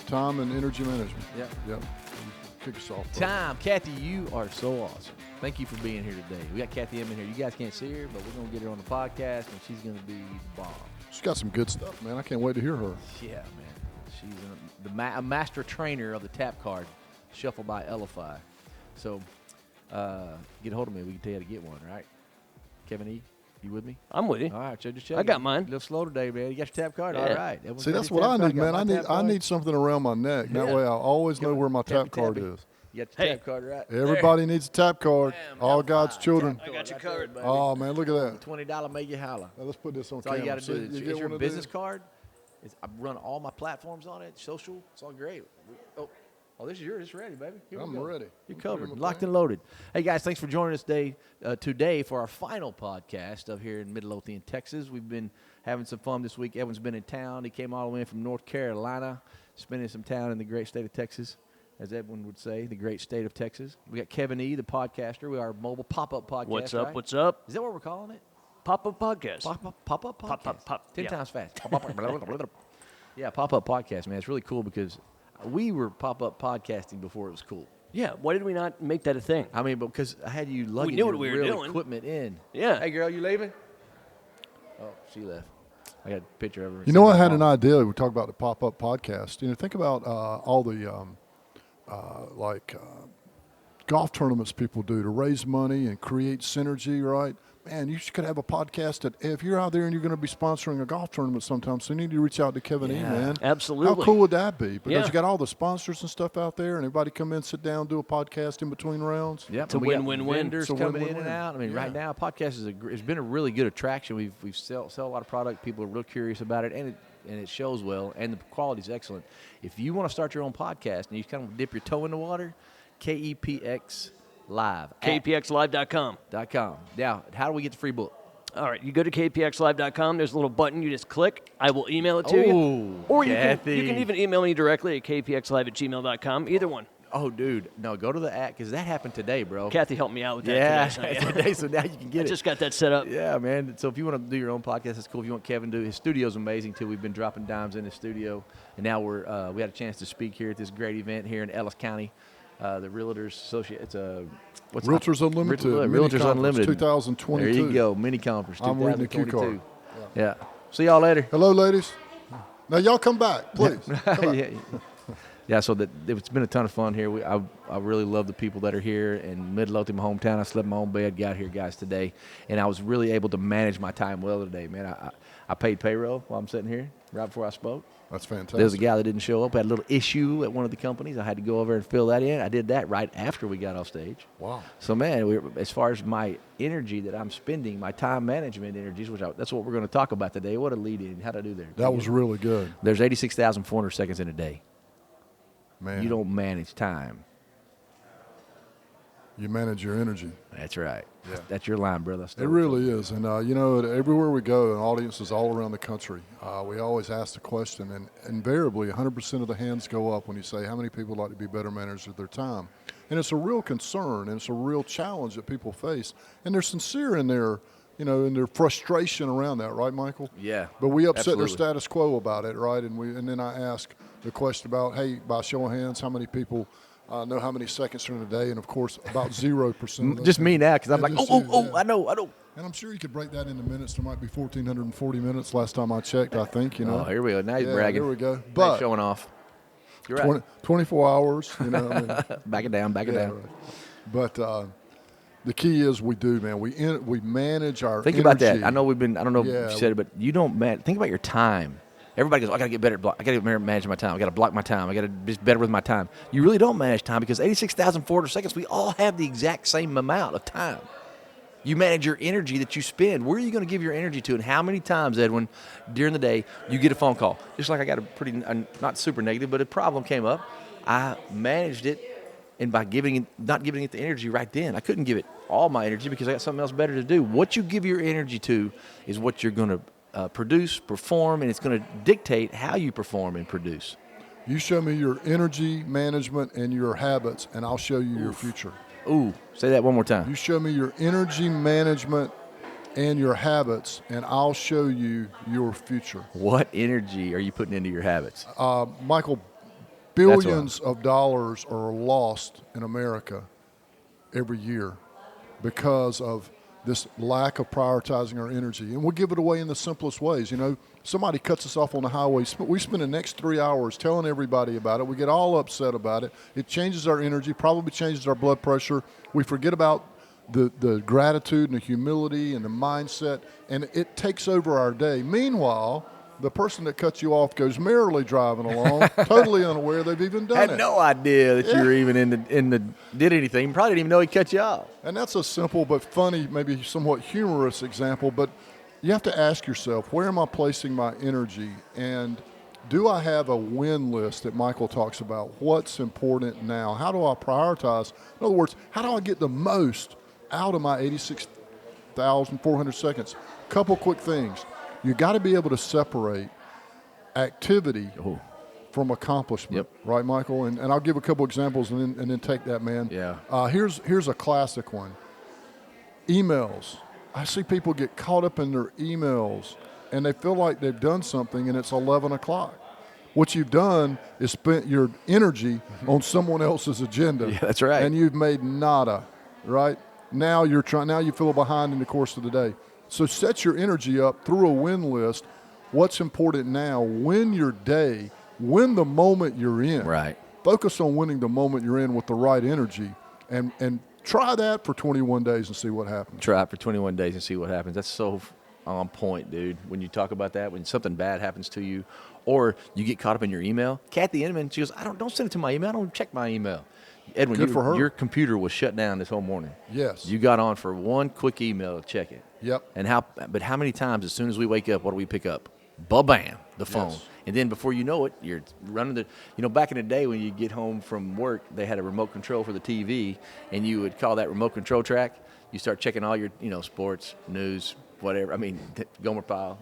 Time and energy management. Yep. Kick us off. Time. Kathy, you are so awesome. Thank you for being here today. We got Kathy M in here. You guys can't see her, but we're going to get her on the podcast, and she's going to be the bomb. She's got some good stuff, man. I can't wait to hear her. Yeah, man. She's a master trainer of the tap card, shuffled by Elify. So get a hold of me. We can tell you how to get one, right? Kevin E., you with me? I'm with you. All right, so just check. I got mine. A little slow today, man. You got your tap card? Yeah. All right. See, that's what I need, man. I need something around my neck. That way I always know where my tap card is. You got your tap card right. Everybody needs a tap card. Bam, All God's children. I got you covered. Oh, man, look at that. $20 make you holler. Now, let's put this on That's all you camera. got to do. You It's your business card. I run all my platforms on it, social. It's all great. Oh, this is yours. It's ready, baby. Here we I'm go. ready. You're covered. Locked and loaded. Hey, guys, thanks for joining us today for our final podcast of here in Midlothian, Texas. We've been having some fun this week. Evan's been in town. He came all the way in from North Carolina, spending some time in the great state of Texas, as Edwin would say, the great state of Texas. We got Kevin E., the podcaster. We are a mobile pop-up podcast. What's up? Right? What's up? Is that what we're calling it? Pop-up podcast. Pop-up podcast. Pop. 10 Yeah. times fast. Yeah, pop-up podcast, man. It's really cool because we were pop-up podcasting before it was cool. Yeah. Why did we not make that a thing? I mean, because I had you lugging knew your what we were real doing. equipment in. Yeah. Hey, girl, you leaving? Oh, she left. I got a picture of her. You know, I had an idea. We talk about the pop-up podcast. You know, think about all the golf tournaments people do to raise money and create synergy, right? Man, you could have a podcast that if you're out there and you're going to be sponsoring a golf tournament sometime, so you need to reach out to Kevin E., man. Absolutely. How cool would that be? Because Yeah. you got all the sponsors and stuff out there, and everybody come in, sit down, do a podcast in between rounds. Yep. It's a and we got win-win-win. Vendors It's a coming in win-win-win. and out. I mean, right now, podcast it's been a really good attraction. We've sell a lot of product. People are real curious about it, and it shows well, and the quality's excellent. If you want to start your own podcast and you kind of dip your toe in the water, KEPX Live. KPXLive.com. .com. Now, how do we get the free book? All right, you go to KPXLive.com. There's a little button. You just click. I will email it to you. Or you can even email me directly at kpxlive@gmail.com. Either one. Oh, dude. No, go to the app because that happened today, bro. Kathy helped me out with that Yeah, today. So, today, so now you can get I it. just got that set up. Yeah, man. So if you want to do your own podcast, that's cool. If you want Kevin to do, his studio's amazing too. We've been dropping dimes in his studio, and now we had a chance to speak here at this great event here in Ellis County. The Realtors Associate. It's a Realtors Unlimited. Realtors Unlimited. 2022. There you go. Mini conference. I'm reading the cue 2022. card. Yeah. See y'all later. Hello, ladies. Now, y'all come back, please. Come back. Yeah, so it's been a ton of fun here. I really love the people that are here in Midlothian, my hometown. I slept in my own bed, got here, guys, today, and I was really able to manage my time well today, man. I paid payroll while I'm sitting here right before I spoke. That's fantastic. There was a guy that didn't show up. I had a little issue at one of the companies. I had to go over and fill that in. I did that right after we got off stage. Wow. So, man, as far as my energy that I'm spending, my time management energies, that's what we're going to talk about today. What a lead-in. How'd I do there? That was really good. There's 86,400 seconds in a day. Man. You don't manage time. You manage your energy. That's right. Yeah. That's your line, brother. It really is. And, you know, everywhere we go, and audiences all around the country, we always ask the question, and invariably 100% of the hands go up when you say, how many people would like to be better managers of their time? And it's a real concern, and it's a real challenge that people face. And they're sincere in their, you know, in their frustration around that, right, Michael? Yeah. But we upset absolutely. their status quo about it, right? And then I ask the question about, hey, by show of hands, how many people know how many seconds are in a day? And, of course, about 0% of those Just me now, because I'm Yeah, like, just oh, you, yeah. I know. And I'm sure you could break that into minutes. There might be 1,440 minutes last time I checked, I think, you know. Oh, here we go. Now you're Yeah, bragging. there we go. Now you're But showing off. You're right. 24 hours, you know. I mean, Back it down, back it yeah, down. right. But the key is we do, man. We manage our Think energy. about that. I know I don't know Yeah, if you said it, but you don't think about your time. Everybody goes, I got to get better. I got to manage my time. I got to block my time. I got to be better with my time. You really don't manage time because 86,400 seconds, we all have the exact same amount of time. You manage your energy that you spend. Where are you going to give your energy to? And how many times, Edwin, during the day, you get a phone call? Just like I got not super negative, but a problem came up. I managed it, and by not giving it the energy right then, I couldn't give it all my energy because I got something else better to do. What you give your energy to is what you're going to produce, perform, and it's going to dictate how you perform and produce. You show me your energy management and your habits, and I'll show you your future. Ooh, say that one more time. You show me your energy management and your habits, and I'll show you your future. What energy are you putting into your habits? Michael, Billions of dollars are lost in America every year because of this lack of prioritizing our energy. And we'll give it away in the simplest ways. You know, somebody cuts us off on the highway. We spend the next 3 hours telling everybody about it. We get all upset about it. It changes our energy, probably changes our blood pressure. We forget about the gratitude and the humility and the mindset, and it takes over our day. Meanwhile, the person that cuts you off goes merrily driving along, totally unaware they've even done it. Had no idea that you were even did anything. Probably didn't even know he cut you off. And that's a simple but funny, maybe somewhat humorous example, but you have to ask yourself, where am I placing my energy? And do I have a win list that Michael talks about? What's important now? How do I prioritize? In other words, how do I get the most out of my 86,400 seconds? Couple quick things. You got to be able to separate activity from accomplishment, right, Michael? And I'll give a couple examples and then take that, man. Yeah. Here's a classic one. Emails. I see people get caught up in their emails, and they feel like they've done something, and it's 11 o'clock. What you've done is spent your energy on someone else's agenda. Yeah, that's right. And you've made nada, right? Now you feel behind in the course of the day. So set your energy up through a win list. What's important now? Win your day. Win the moment you're in. Right. Focus on winning the moment you're in with the right energy, and try that for 21 days and see what happens. Try it for 21 days and see what happens. That's so on point, dude. When you talk about that, when something bad happens to you, or you get caught up in your email. Kathy Inman, she goes, don't send it to my email. I don't check my email. Edwin, Good for her. Your computer was shut down this whole morning. Yes. You got on for one quick email to check it. Yep. And how many times as soon as we wake up, what do we pick up? Ba-bam, the phone. Yes. And then before you know it, you're running back in the day when you get home from work, they had a remote control for the TV, and you would call that remote control track. You start checking all your, sports, news, whatever. I mean, Gomer Pyle,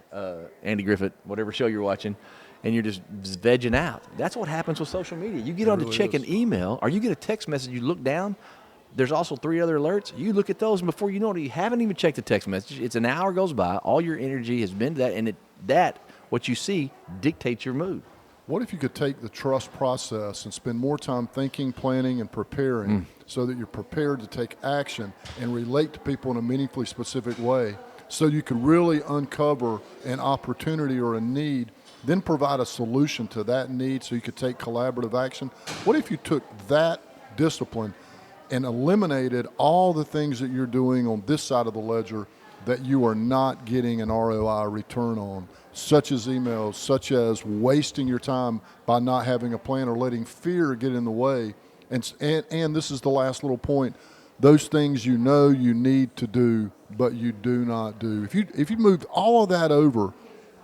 Andy Griffith, whatever show you're watching, and you're just vegging out. That's what happens with social media. You get on to check an email, or you get a text message, you look down, there's also 3 other alerts. You look at those, and before you know it, you haven't even checked the text message. It's an hour goes by. All your energy has been to that, and what you see dictates your mood. What if you could take the trust process and spend more time thinking, planning, and preparing so that you're prepared to take action and relate to people in a meaningfully specific way so you could really uncover an opportunity or a need, then provide a solution to that need so you could take collaborative action? What if you took that discipline and eliminated all the things that you're doing on this side of the ledger that you are not getting an ROI return on, such as emails, such as wasting your time by not having a plan or letting fear get in the way? And this is the last little point, those things you know you need to do, but you do not do. If you moved all of that over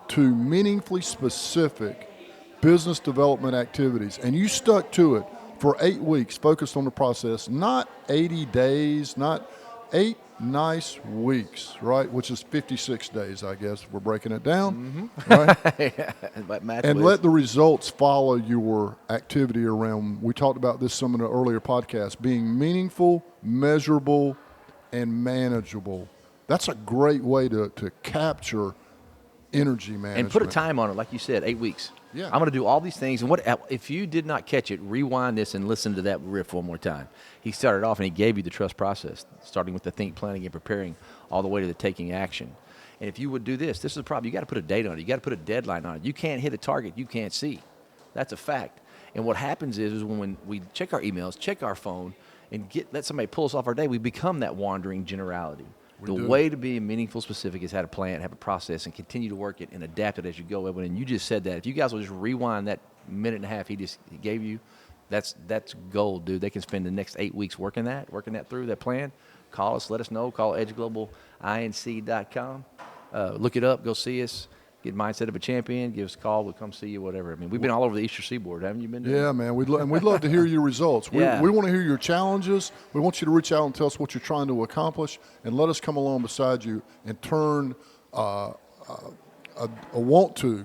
to meaningfully specific business development activities, and you stuck to it for 8 weeks, focused on the process, not 80 days, not 8 nice weeks, right? Which is 56 days, I guess. We're breaking it down, right? And let the results follow your activity around. We talked about this some in the earlier podcast, being meaningful, measurable, and manageable. That's a great way to capture energy management. And put a time on it, like you said, 8 weeks. Yeah. I'm going to do all these things. And if you did not catch it, rewind this and listen to that riff one more time. He started off and he gave you the trust process, starting with the think, planning, and preparing, all the way to the taking action. And if you would do this is the problem. You got to put a date on it. You got to put a deadline on it. You can't hit a target you can't see. That's a fact. And what happens is when we check our emails, check our phone, and let somebody pull us off our day, we become that wandering generality. The way to be meaningful, specific is have a plan, have a process, and continue to work it and adapt it as you go, Edwin. And you just said that. If you guys will just rewind that minute and a half he gave you, that's gold, dude. They can spend the next 8 weeks working that through, that plan. Call us, let us know. Call edgeglobalinc.com. Look it up, go see us. Get Mindset of a Champion, give us a call, we'll come see you, whatever. I mean, we've been all over the Eastern Seaboard, haven't you been doing Yeah, man. We'd love to hear your results. We want to hear your challenges. We want you to reach out and tell us what you're trying to accomplish, and let us come along beside you and turn a want to,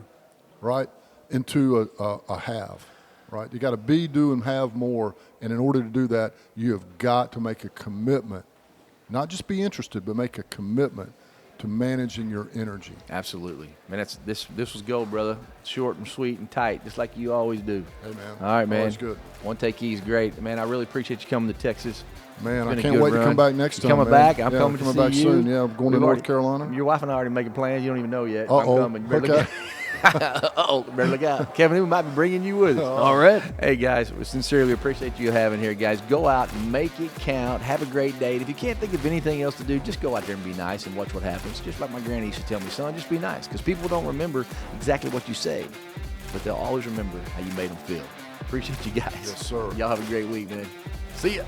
right, into a have, right? You got to be, do, and have more, and in order to do that, you have got to make a commitment. Not just be interested, but make a commitment to managing your energy. Absolutely, man. This was gold, brother. Short and sweet and tight, just like you always do. Hey, man. All right, man. Always good. One take is great, man. I really appreciate you coming to Texas. Man, I It's been a can't good wait to run. come back next You time. coming man. back? I'm Yeah, coming to see back you. soon. Yeah, I'm going to We've North already- Carolina. Your wife and I already making plans. You don't even know yet. I'm Uh-oh. coming. You better Okay. look out. Uh-oh. Better look out. Kevin, we might be bringing you with us. All right. Hey, guys, we sincerely appreciate you having here, guys. Go out and make it count. Have a great day. And if you can't think of anything else to do, just go out there and be nice and watch what happens. Just like my granny used to tell me, son, just be nice. Because people don't remember exactly what you say, but they'll always remember how you made them feel. Appreciate you guys. Yes, sir. Y'all have a great week, man. See ya.